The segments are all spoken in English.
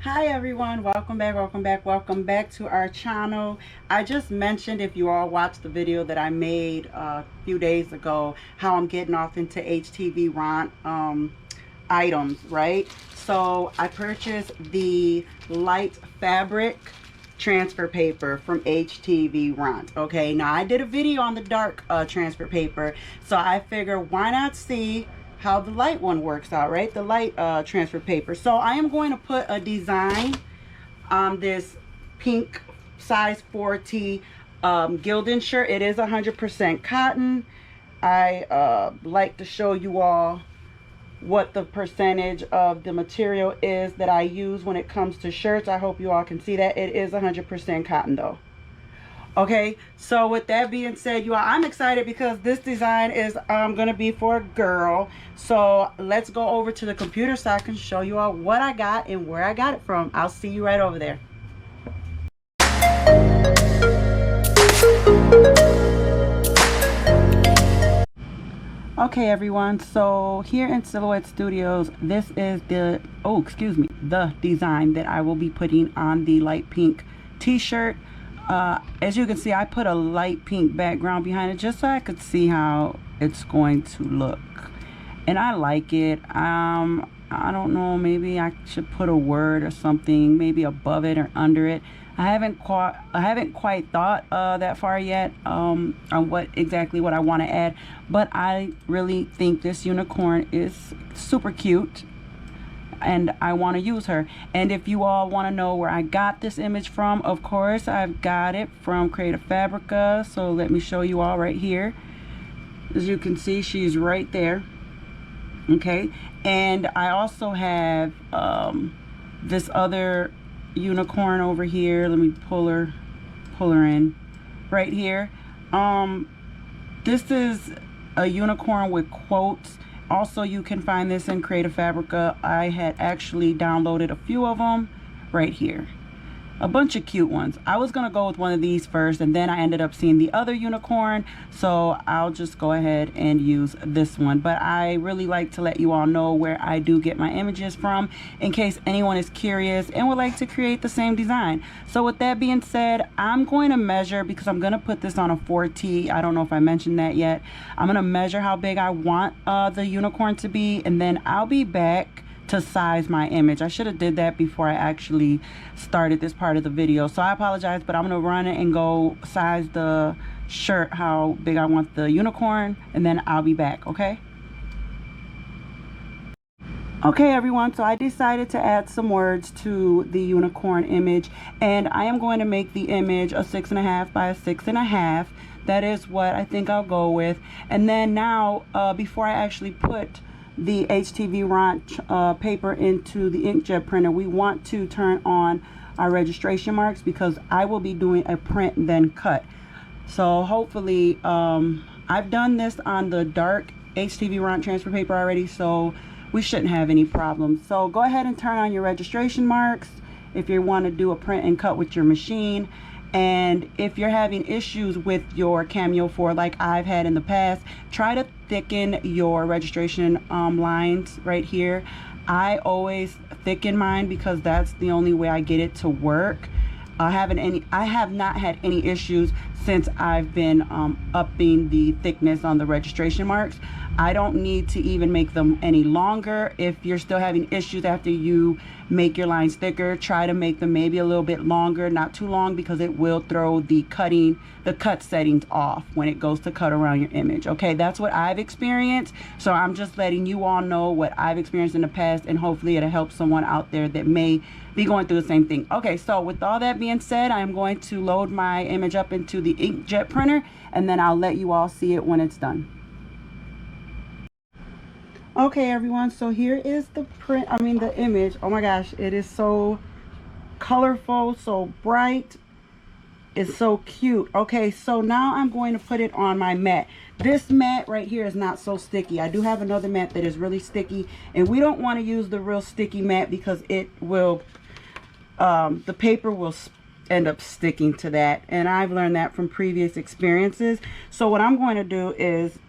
Hi everyone, welcome back to our channel. I just mentioned, if you all watched the video that I made a few days ago, how I'm getting off into HTVRONT items, right? So I purchased the light fabric transfer paper from HTVRONT. Okay, now I did a video on the dark transfer paper, so I figure why not see how the light one works out, right? The light transfer paper. So I am going to put a design on this pink size 4T Gildan shirt. It is 100% cotton. I like to show you all what the percentage of the material is that I use when it comes to shirts. I hope you all can see that. It is 100% cotton though. Okay, so with that being said, you all, I'm excited because this design is gonna be for a girl. So let's go over to the computer so I can show you all what I got and where I got it from. I'll see you right over there. Okay everyone, so here in Silhouette Studios, this is the the design that I will be putting on the light pink t-shirt. As you can see, I put a light pink background behind it just so I could see how it's going to look, and I like it. I don't know, maybe I should put a word or something maybe above it or under it. I haven't quite thought that far yet on what I want to add, but I really think this unicorn is super cute and I want to use her. And if you all want to know where I got this image from, of course I've got it from Creative Fabrica. So let me show you all right here. As you can see, she's right there. Okay, and I also have this other unicorn over here. Let me pull her in right here. This is a unicorn with quotes. Also, you can find this in Creative Fabrica. I had actually downloaded a few of them right here. A bunch of cute ones. I was gonna go with one of these first, and then I ended up seeing the other unicorn, so I'll just go ahead and use this one. But I really like to let you all know where I do get my images from, in case anyone is curious and would like to create the same design. So with that being said, I'm going to measure, because I'm gonna put this on a 4T. I don't know if I mentioned that yet. I'm gonna measure how big I want the unicorn to be, and then I'll be back to size my image. I should have did that before I actually started this part of the video, so I apologize, but I'm gonna run it and go size the shirt how big I want the unicorn, and then I'll be back. Okay everyone, so I decided to add some words to the unicorn image, and I am going to make the image a 6.5 by a 6.5. That is what I think I'll go with. And then now before I actually put the HTVRONT paper into the inkjet printer, we want to turn on our registration marks, because I will be doing a print then cut. So hopefully I've done this on the dark HTVRONT transfer paper already, so we shouldn't have any problems. So go ahead and turn on your registration marks if you want to do a print and cut with your machine. And if you're having issues with your Cameo 4 like I've had in the past, try to thicken your registration lines right here. I always thicken mine because that's the only way I get it to work. I have not had any issues since I've been upping the thickness on the registration marks. I don't need to even make them any longer. If you're still having issues after you make your lines thicker, try to make them maybe a little bit longer, not too long, because it will throw the cut settings off when it goes to cut around your image. Okay, that's what I've experienced, so I'm just letting you all know what I've experienced in the past, and hopefully it'll help someone out there that may be going through the same thing. Okay, so with all that being said, I'm going to load my image up into the inkjet printer, and then I'll let you all see it when it's done. Okay everyone, so here is the the image. Oh my gosh, it is so colorful, so bright, it's so cute. Okay, so now I'm going to put it on my mat. This mat right here is not so sticky. I do have another mat that is really sticky, and we don't want to use the real sticky mat because it will the paper will end up sticking to that, and I've learned that from previous experiences. So what I'm going to do is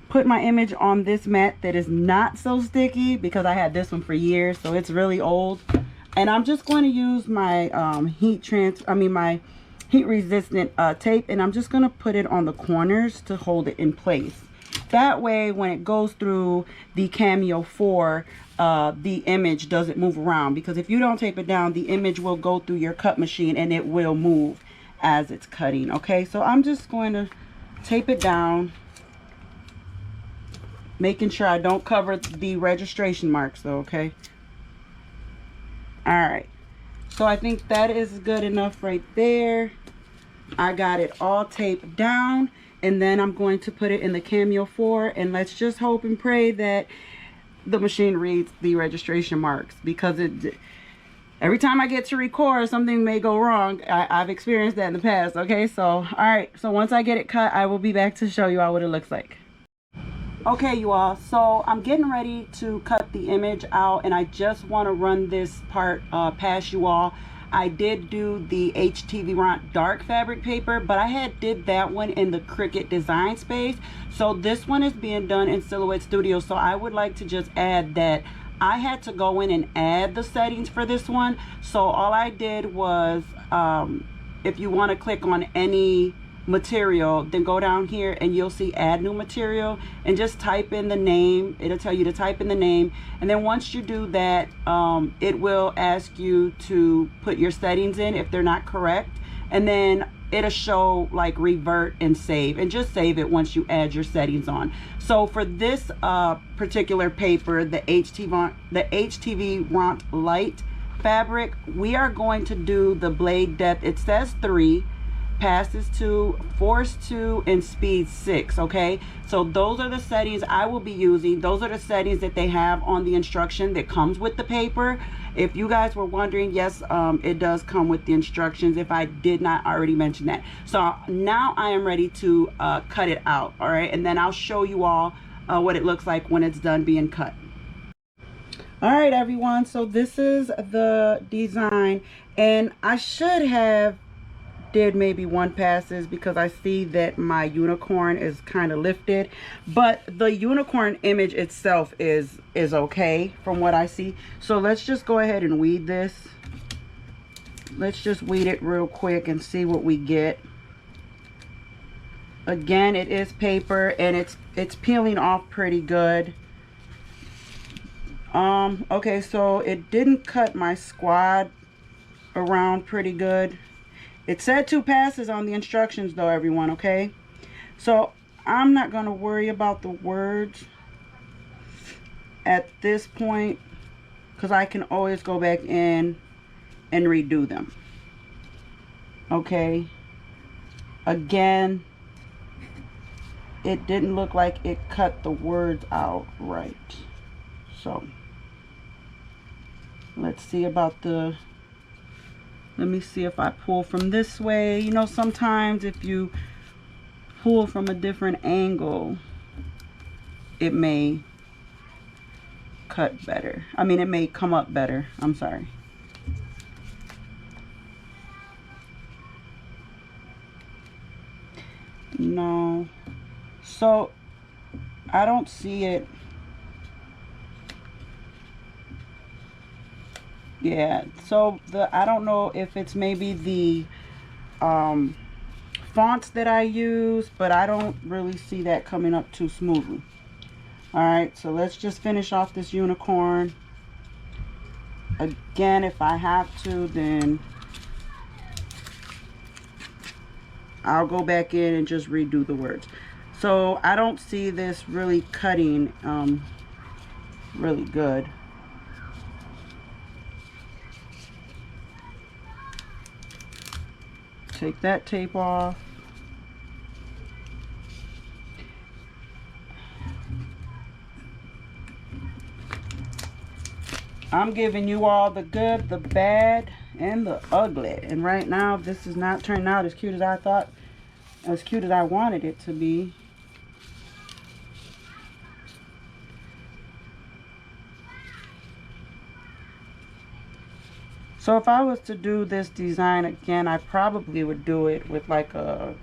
put my image on this mat that is not so sticky, because I had this one for years, so it's really old. And I'm just going to use my my heat resistant tape, and I'm just going to put it on the corners to hold it in place. That way when it goes through the Cameo 4, the image doesn't move around, because if you don't tape it down, the image will go through your cut machine and it will move as it's cutting. Okay, so I'm just going to tape it down, making sure I don't cover the registration marks though. Okay, all right, so I think that is good enough right there. I got it all taped down, and then I'm going to put it in the Cameo 4, and let's just hope and pray that the machine reads the registration marks, because every time I get to record, something may go wrong. I've experienced that in the past. Okay, so all right, so once I get it cut, I will be back to show you all what it looks like. Okay, you all, so I'm getting ready to cut the image out, and I just want to run this part past you all. I did do the HTVRONT dark fabric paper, but I did that one in the Cricut design space. So this one is being done in Silhouette Studio. So I would like to just add that I had to go in and add the settings for this one. So all I did was, if you want to click on any material, then go down here and you'll see add new material, and just type in the name. It'll tell you to type in the name, and then once you do that, it will ask you to put your settings in if they're not correct, and then it'll show like revert and save, and just save it once you add your settings on. So for this particular paper, the HTVRONT light fabric, we are going to do the blade depth. It says 3, passes 2, force 2, and speed 6. Okay, so those are the settings I will be using. Those are the settings that they have on the instruction that comes with the paper. If you guys were wondering, yes, it does come with the instructions, if I did not already mention that. So now I am ready to cut it out. All right, and then I'll show you all what it looks like when it's done being cut. All right, everyone, so this is the design, and I should have did maybe 1 passes, because I see that my unicorn is kind of lifted, but the unicorn image itself is okay from what I see. So let's just go ahead and weed this. Let's just weed it real quick and see what we get. Again, it is paper, and it's peeling off pretty good. Okay, so it didn't cut my squad around pretty good. It said 2 passes on the instructions though, everyone. Okay, so I'm not going to worry about the words at this point, because I can always go back in and redo them. Okay, again, it didn't look like it cut the words out right. So let's see about the, let me see if I pull from this way. You know, sometimes if you pull from a different angle, it may cut better. I mean, it may come up better. I'm sorry. No. So I don't see it. Yeah, so I don't know if it's maybe the fonts that I use, but I don't really see that coming up too smoothly. All right, so let's just finish off this unicorn. Again, if I have to, then I'll go back in and just redo the words. So I don't see this really cutting really good. Take that tape off. I'm giving you all the good, the bad, and the ugly. And right now, this is not turning out as cute as I thought, as cute as I wanted it to be. So if I was to do this design again, I probably would do it with like a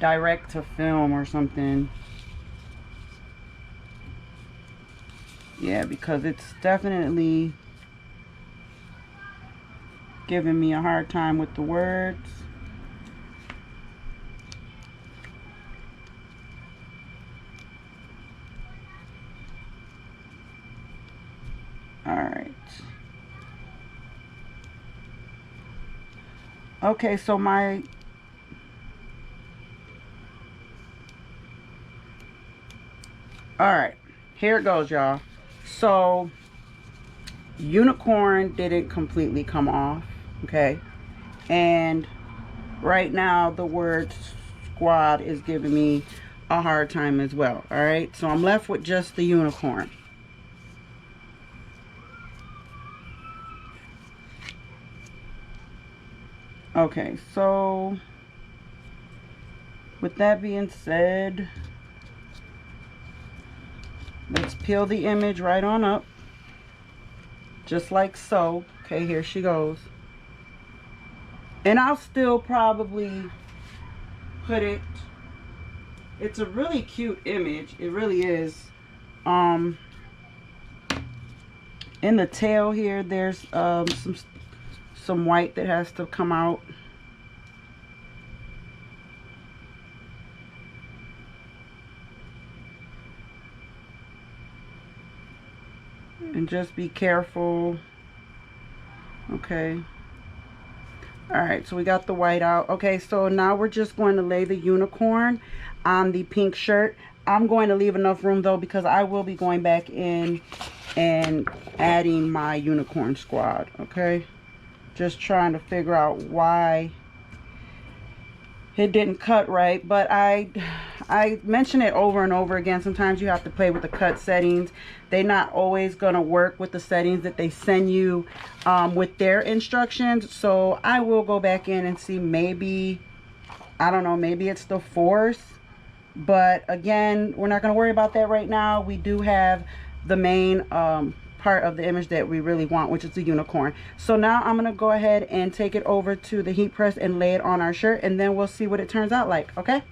direct to film or something. Yeah, because it's definitely giving me a hard time with the words. All right. Okay, so my alright, here it goes, y'all. So unicorn didn't completely come off, okay, and right now the word squad is giving me a hard time as well. All right, so I'm left with just the unicorn. Okay, so with that being said, let's peel the image right on up, just like so. Okay, here she goes. And I'll still probably put it, it's a really cute image, it really is. In the tail here, there's some white that has to come out. And just be careful. Okay. All right, so we got the white out. Okay, so now we're just going to lay the unicorn on the pink shirt. I'm going to leave enough room though, because I will be going back in and adding my unicorn squad. Okay, just trying to figure out why it didn't cut right, but I mention it over and over again. Sometimes you have to play with the cut settings. They're not always gonna work with the settings that they send you with their instructions. So I will go back in and see, maybe, I don't know, maybe it's the force. But again, we're not gonna worry about that right now. We do have the main part of the image that we really want, which is the unicorn. So now I'm gonna go ahead and take it over to the heat press and lay it on our shirt, and then we'll see what it turns out like. Okay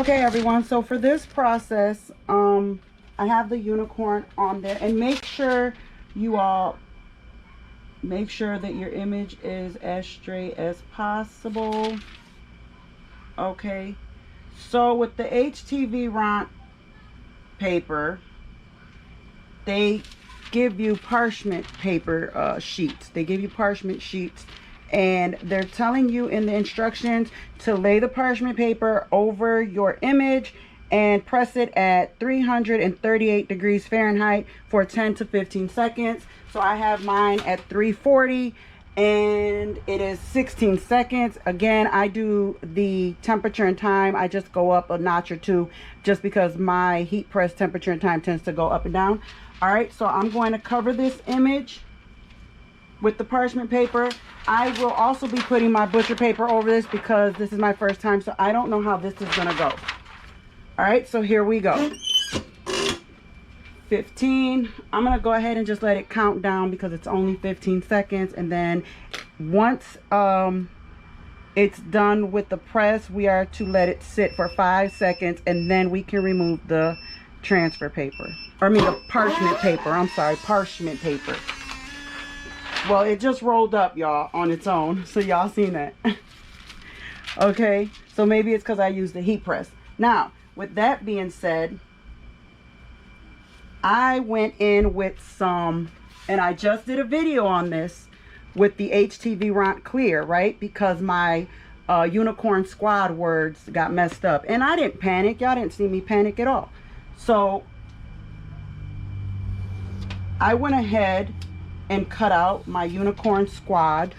everyone, so for this process, I have the unicorn on there, and make sure you all make sure that your image is as straight as possible. Okay, so with the HTVRONT paper, they give you parchment paper sheets. They give you parchment sheets, and they're telling you in the instructions to lay the parchment paper over your image and press it at 338 degrees Fahrenheit for 10 to 15 seconds. So I have mine at 340 and it is 16 seconds. Again, I do the temperature and time, I just go up a notch or two, just because my heat press temperature and time tends to go up and down. All right, so I'm going to cover this image with the parchment paper. I will also be putting my butcher paper over this because this is my first time, so I don't know how this is gonna go. All right, so here we go. 15. I'm gonna go ahead and just let it count down because it's only 15 seconds, and then once it's done with the press, we are to let it sit for 5 seconds, and then we can remove the transfer paper, or I mean the parchment paper. I'm sorry, parchment paper. Well, it just rolled up, y'all, on its own, so y'all seen that. Okay, so maybe it's because I used the heat press. Now, with that being said, I went in with some, and I just did a video on this, with the HTVRONT clear, right? Because my unicorn squad words got messed up, and I didn't panic. Y'all didn't see me panic at all. So I went ahead and cut out my unicorn squad,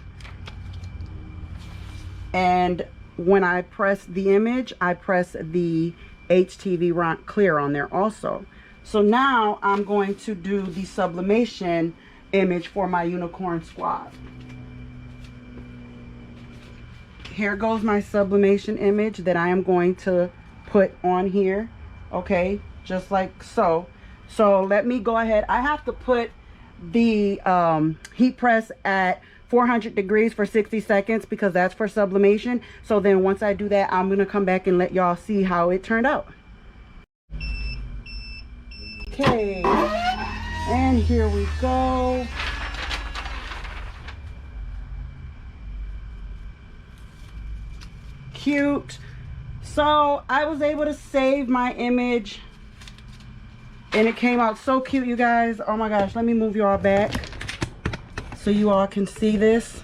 and when I press the image, I press the HTVRONT clear on there also. So now I'm going to do the sublimation image for my unicorn squad. Here goes my sublimation image that I am going to put on here. Okay, just like so. So let me go ahead. I have to put the heat press at 400 degrees for 60 seconds because that's for sublimation. So then once I do that, I'm gonna come back and let y'all see how it turned out. Okay, and here we go. cute. So I was able to save my image and it came out so cute, you guys. Oh my gosh, let me move you all back so you all can see this.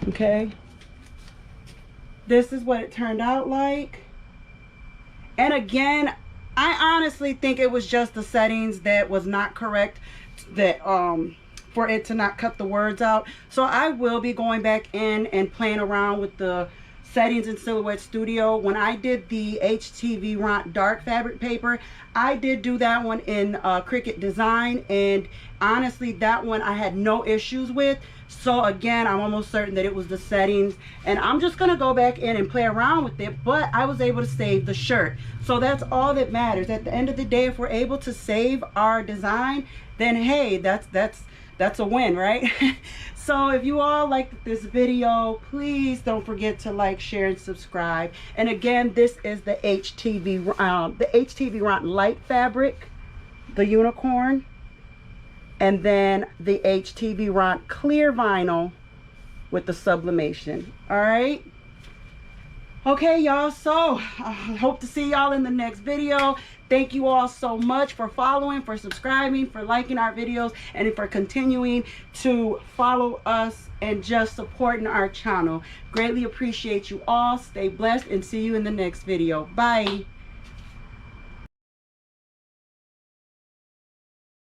Okay, this is what it turned out like. And again, I honestly think it was just the settings that was not correct, that for it to not cut the words out. So I will be going back in and playing around with the settings in Silhouette Studio. When I did the HTVRONT dark fabric paper, I did do that one in Cricut Design, and honestly that one I had no issues with. So again, I'm almost certain that it was the settings, and I'm just gonna go back in and play around with it. But I was able to save the shirt, so that's all that matters. At the end of the day, if we're able to save our design, then hey, that's a win, right? So if you all liked this video, please don't forget to like, share, and subscribe. And again, this is the HTVRONT light fabric, the unicorn, and then the HTVRONT clear vinyl with the sublimation. All right. Okay, y'all, so I hope to see y'all in the next video. Thank you all so much for following, for subscribing, for liking our videos, and for continuing to follow us and just supporting our channel. Greatly appreciate you all. Stay blessed and see you in the next video. Bye.